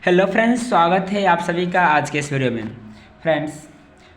Hello friends, स्वागत है आप सभी का आज के इस वीडियो में। फ्रेंड्स,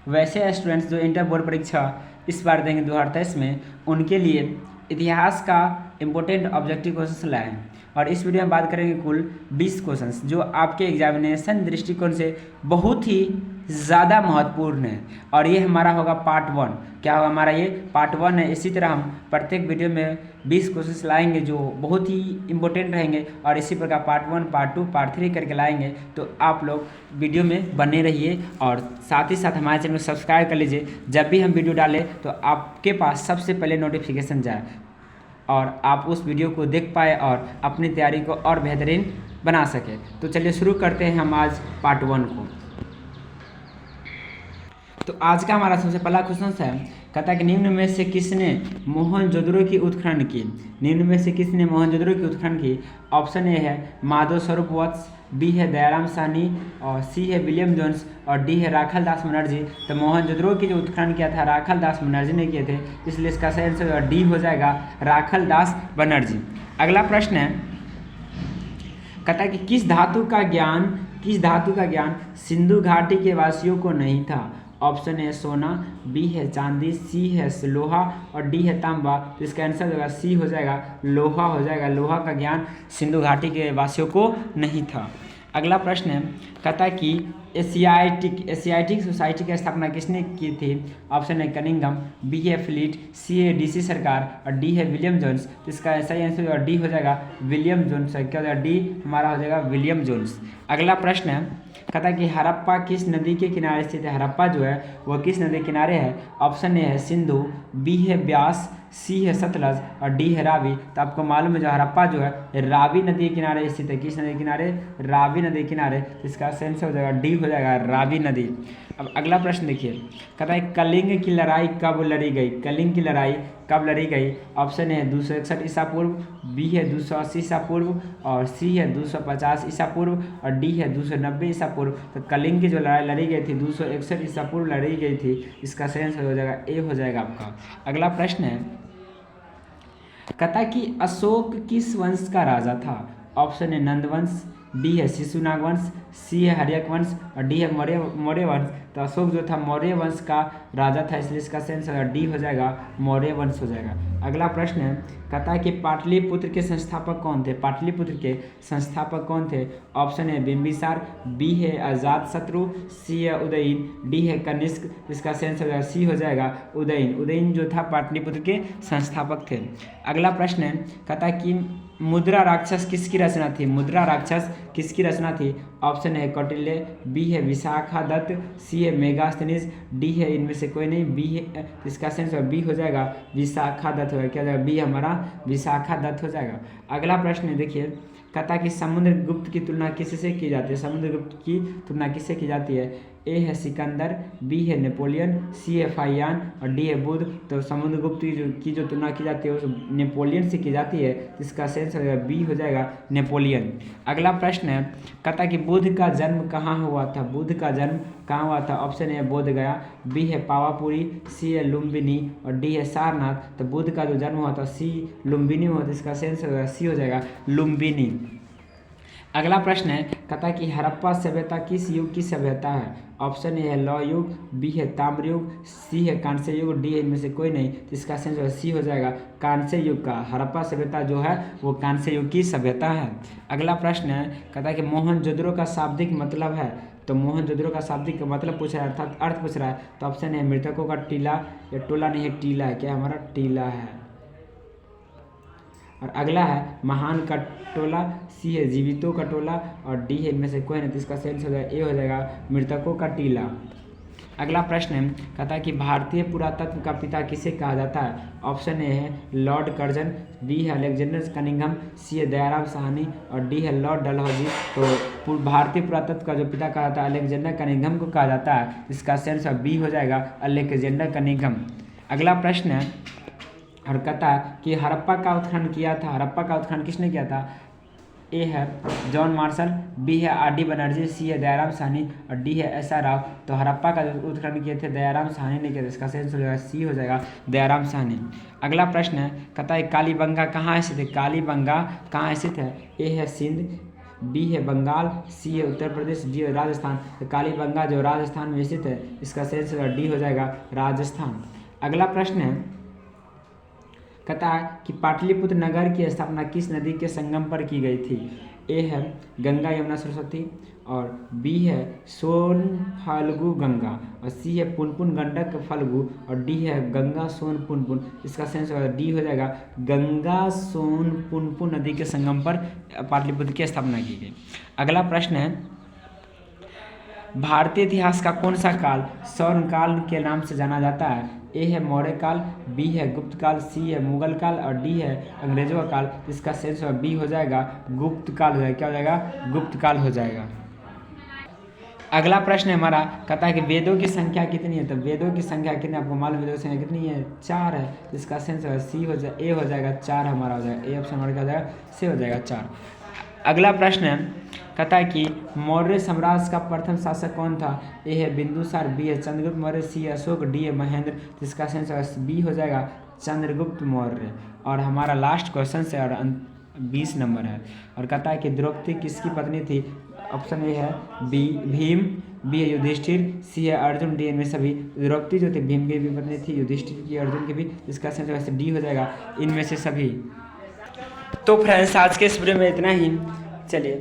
वैसे स्टूडेंट्स जो इंटर बोर्ड परीक्षा इस बार देंगे 2023 में, उनके लिए इतिहास का इम्पोर्टेंट ऑब्जेक्टिव क्वेश्चन लाए हैं और इस वीडियो में बात करेंगे कुल 20 क्वेश्चंस जो आपके एग्जामिनेशन दृष्टिकोण से बहुत ही ज़्यादा महत्वपूर्ण है और ये हमारा होगा पार्ट 1। क्या होगा हमारा? ये पार्ट 1 है। इसी तरह हम प्रत्येक वीडियो में 20 क्वेश्चंस लाएंगे जो बहुत ही इंपॉर्टेंट रहेंगे और इसी प्रकार पार्ट 1, पार्ट 2, पार्ट 3 करके लाएंगे। तो आप लोग वीडियो में बने रहिए और साथ ही साथ हमारे चैनल को सब्सक्राइब कर लीजिए। जब भी हम वीडियो डालें तो आपके पास सबसे पहले नोटिफिकेशन जाए और आप उस वीडियो को देख पाए और अपनी तैयारी को और बेहतरीन बना सके। तो चलिए शुरू करते हैं हम आज पार्ट 1 को। तो आज का हमारा सबसे पहला क्वेश्चन है, कहता है कि निम्न में से किसने मोहनजोदड़ो की उत्खनन की? निम्न में से किसने मोहनजोदड़ो की उत्खनन की? ऑप्शन ए है माधव स्वरूप वत्स, बी है दयाराम साहनी और सी है विलियम जोन्स और डी है राखल दास बनर्जी। तो मोहनजोदड़ो की जो उत्खनन किया था राखल दास बनर्जी ने किए थे, इसलिए इसका सही आंसर डी हो जाएगा, राखल दास बनर्जी। अगला प्रश्न है, कहता है कि किस धातु का ज्ञान सिंधु घाटी के वासियों को नहीं था? ऑप्शन है सोना, बी है चांदी, सी है लोहा और डी है तांबा। तो इसका आंसर होगा सी हो जाएगा, लोहा हो जाएगा। लोहा का ज्ञान सिंधु घाटी के वासियों को नहीं था। अगला प्रश्न है, कहता है कि एशियाटिक सोसाइटी की स्थापना किसने की थी? ऑप्शन है कनिंघम, बी है फ्लीट, सी है डीसी सरकार और डी है विलियम जोन्स। तो इसका सही आंसर डी हो जाएगा, विलियम जोन्स। क्या हो जाएगा? डी हमारा हो जाएगा विलियम जोन्स। अगला प्रश्न है, कहता है कि हड़प्पा किस नदी के किनारे स्थित है? हड़प्पा जो है वह किस नदी के किनारे है? ऑप्शन ए है सिंधु, बी है ब्यास, सी है सतलज और डी है रावी। तो आपको मालूम है जो हड़प्पा जो है रावी नदी के किनारे स्थित है। किस नदी के किनारे? रावी नदी के किनारे। तो इसका सेंस हो जाएगा डी हो जाएगा, रावी नदी। अब अगला प्रश्न देखिए, कहता है कलिंग की लड़ाई कब लड़ी गई? कलिंग की लड़ाई कब लड़ी गई? ऑप्शन है 261 ईसा पूर्व, बी है 280 ईसा पूर्व और सी है 250 ईसा पूर्व और डी है 290 ईसा पूर्व। तो कलिंग की जो लड़ाई लड़ी गई थी 261 ईसा पूर्व लड़ी गई थी। इसका सही आंसर हो जाएगा ए हो जाएगा आपका। अगला प्रश्न है, कहता कि अशोक किस वंश का राजा था? ऑप्शन है नंदवंश, बी है शिशुनाग वंश, सी है हर्यक वंश और डी है मौर्य वंश। तो अशोक जो था मौर्य वंश का राजा था, इसलिए इसका सेंस डी हो जाएगा, मौर्य वंश हो जाएगा। अगला प्रश्न है, कहता है कि पाटलिपुत्र के संस्थापक कौन थे? पाटलिपुत्र के संस्थापक कौन थे? ऑप्शन है बिंबिसार, बी है अजातशत्रु, सी है उदयन, डी है कनिष्क। इसका सेंस हो जाएगा सी हो जाएगा, उदयन। उदयन जो था पाटलिपुत्र के संस्थापक थे। अगला प्रश्न है, कहता है कि मुद्रा राक्षस किसकी रचना थी? मुद्रा राक्षस किसकी रचना थी? ऑप्शन है कौटिल्य, बी है विशाखा दत्त, सी है मेगास्थनीज, डी है इनमें से कोई नहीं, बी है। इसका सेंस बी हो जाएगा, विशाखा दत्त हो जाएगा। क्या हो जाएगा? बी हमारा विशाखा दत्त हो जाएगा। अगला प्रश्न है देखिए, कहता कि समुद्रगुप्त की तुलना किससे की जाती है? समुद्रगुप्त की तुलना किससे की जाती है? ए है सिकंदर, बी है नेपोलियन, सी है फाहियान और डी है बुध। तो समुद्रगुप्त की जो तुलना की जाती है उस नेपोलियन से की जाती है। तो इसका सेंस हो जाएगा बी हो जाएगा, नेपोलियन। अगला प्रश्न है, कहता कि बुध का जन्म कहाँ हुआ था? बुध का जन्म कहाँ हुआ था? ऑप्शन है बोध गया, बी है पावापुरी, सी है लुम्बिनी और डी है सारनाथ। तो बुध का जो जन्म हुआ था सी लुम्बिनी हुआ था। इसका सेंस हो जाएगा सी हो जाएगा, लुम्बिनी। अगला प्रश्न है, कहता है कि हड़प्पा सभ्यता किस युग की सभ्यता है? ऑप्शन ए है लौह युग, बी है ताम्र युग, सी है कांस्य युग, डी है इनमें से कोई नहीं। तो इसका सेंस सी हो जाएगा, कांस्य युग का। हड़प्पा सभ्यता जो है वो कांस्य युग की सभ्यता है। अगला प्रश्न है, कहता है कि मोहनजोदड़ो का शाब्दिक मतलब है? तो मोहनजोदड़ो का शाब्दिक मतलब पूछ रहा है, अर्थात अर्थ पूछ रहा है। तो ऑप्शन है मृतकों का टीला या टोला नहीं है, टीला है। क्या हमारा? टीला है। और अगला है महान का टोला, सी है जीवितों का टोला और डी है इनमें से कोई नहीं। तो इसका सेंस हो जाएगा ए हो जाएगा, मृतकों का टीला। अगला प्रश्न है, कहता है कि भारतीय पुरातत्व का पिता किसे कहा जाता है? ऑप्शन ए है लॉर्ड कर्जन, बी है अलेक्जेंडर कनिंघम, सी है दयाराम साहनी और डी है लॉर्ड डलहौजी। तो भारतीय पुरातत्व का जो पिता कहा जाता है अलेक्जेंडर कनिंघम को कहा जाता है। इसका सेंस बी हो जाएगा, अलेक्जेंडर कनिंघम। अगला प्रश्न है, और कहता है कि हड़प्पा का उत्खनन किया था? हड़प्पा का उत्खनन किसने किया था? ए है जॉन मार्शल, बी है आर डी बनर्जी, सी है दयाराम साहनी और डी है एस आर राव। तो हड़प्पा का जो उत्खनन किए थे दयाराम साहनी ने किया था। इसका सेंस हो जाएगा सी हो जाएगा, दयाराम साहनी। अगला प्रश्न है, कहता है कालीबंगा कहाँ स्थित है? कालीबंगा कहाँ स्थित है? ए है सिंध, बी है बंगाल, सी है उत्तर प्रदेश, डी है राजस्थान। तो कालीबंगा जो राजस्थान में स्थित है, इसका सही आंसर डी हो जाएगा राजस्थान। अगला प्रश्न है, कहता है कि पाटलिपुत्र नगर की स्थापना किस नदी के संगम पर की गई थी? ए है गंगा यमुना सरस्वती, और बी है सोन फाल्गु गंगा, और सी है पुनपुन गंडक फल्गु, और डी है गंगा सोन पुनपुन। इसका सही आंसर डी हो जाएगा गंगा सोन पुनपुन नदी के संगम पर पाटलिपुत्र की स्थापना की गई। अगला प्रश्न है, भारतीय इतिहास का कौन सा काल स्वर्णकाल के नाम से जाना जाता है? ए है मौर्य काल, बी है गुप्त काल, सी है मुगल काल, और डी है अंग्रेजों का काल। इसका सही आंसर बी हो जाएगा गुप्त काल हो जाएगा। क्या हो जाएगा? गुप्त काल हो जाएगा। अगला प्रश्न है हमारा, कहता है कि वेदों की संख्या कितनी है? तो वेदों की संख्या कितनी, आपको मालूम वेदों की संख्या कितनी है? 4 है। तो इसका सही आंसर सी हो जाएगा, ए हो जाएगा 4 हमारा हो जाएगा। ए ऑप्शन हमारा क्या हो जाएगा? सी हो जाएगा 4। अगला प्रश्न है, कहता है कि मौर्य साम्राज्य का प्रथम शासक कौन था? ए है बिंदुसार, बी है चंद्रगुप्त मौर्य, सी है अशोक, डी है महेंद्र। तो इसका सही आंसर बी हो जाएगा चंद्रगुप्त मौर्य। और हमारा लास्ट क्वेश्चन से और 20 नंबर है, और कहता है कि द्रौपदी किसकी पत्नी थी? ऑप्शन ए है बी भीम, बी है युधिष्ठिर, सी है अर्जुन, डी इनमें सभी। द्रौपदी जो थी भीम की भी पत्नी थी, युधिष्ठिर की, अर्जुन की भी। इसका सही आंसर डी हो जाएगा इनमें से सभी। तो फ्रेंड्स आज के इस वीडियो में इतना ही। चलिए,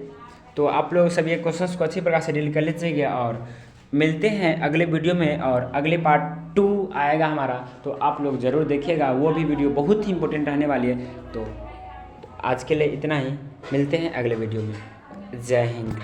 तो आप लोग सभी ये क्वेश्चंस को अच्छी प्रकार से डील कर लीजिएगा, और मिलते हैं अगले वीडियो में। और अगले पार्ट 2 आएगा हमारा, तो आप लोग ज़रूर देखिएगा, वो भी वीडियो बहुत ही इंपॉर्टेंट रहने वाली है। तो आज के लिए इतना ही, मिलते हैं अगले वीडियो में। जय हिंद।